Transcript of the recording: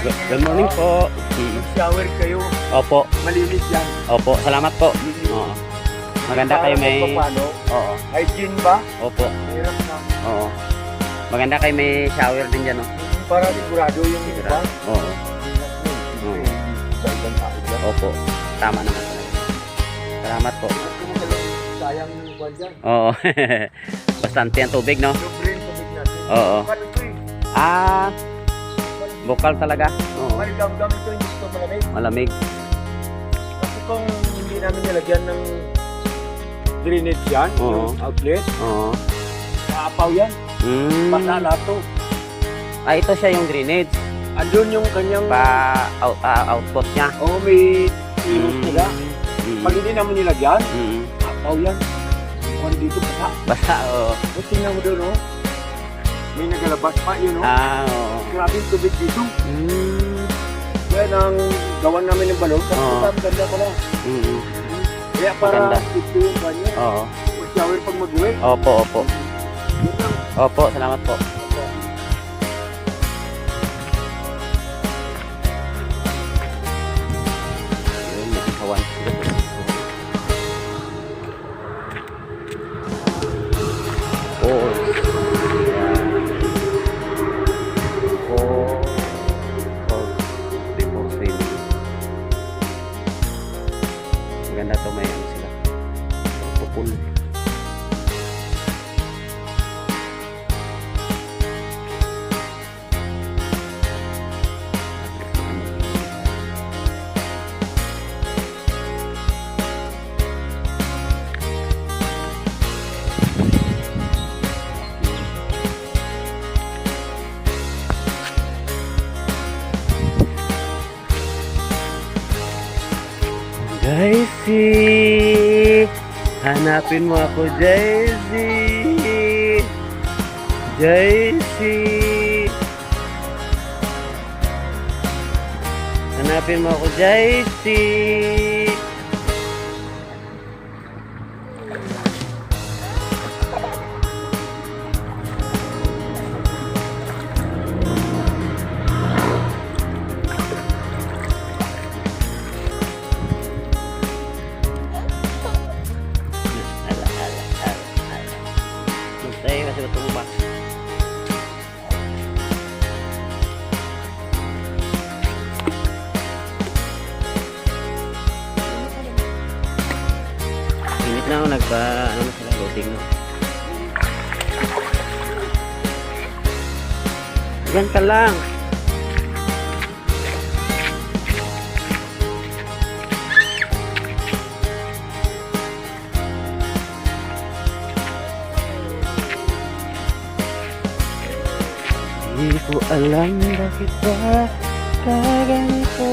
Good morning po. Shower kayo. Opo. Malinis yan. Opo. Salamat po. Oo. Maganda kayo may... Paano? Oo. Hygiene ba? Opo. Hirap na. Oo. Maganda kayo may shower din dyan, no? Para sigurado yung iba. Oo. Oo. Sa ibang tao dyan. Opo. Tama naman talaga. Salamat po. Sayang yung iba dyan. Oo. Bastante ang tubig, no? Libre yung tubig natin. Oo. Bukal ito eh. Ah, bukal talaga. Oo. Maligam-gam ito, hindi ito malamig. Malamig. Kasi kung hindi namin nilagyan ng drainage yan, Oo. yung outlet, Oo. naapaw yan. Basta lahat to. Ah, ito siya yung drainage. Andun yung kanyang... Output niya. Oo, may inos nila. Pag Mm. hindi namin nilagyan, Mm. apaw yan. Kung dito basa. Basta, oo. O, tingnan mo doon, oh. May nagalabas pa, yun, oh. Ah, oo. Grabe yung tubig dito. Mm. Yan ang gawan namin ng balon. Kasi Oo. ang ganda pala. Mm. Kaya para Maganda. ito yung banyo. Oo. Shower pag mag-uwi. Opo, opo. Yun lang. Opo, salamat po. Yun, may kawan. Oo. Before swimming. Maganda to, may ano sila. Pupul. Jaisy, hanapin mo ako, Jaisy. Jaisy, hanapin mo ako, Jaisy. Masay, masih bertemu Pak. Init na ako ano na sila, loading na. Yan ka lang. Hindi ko alam bakit ba kaganito.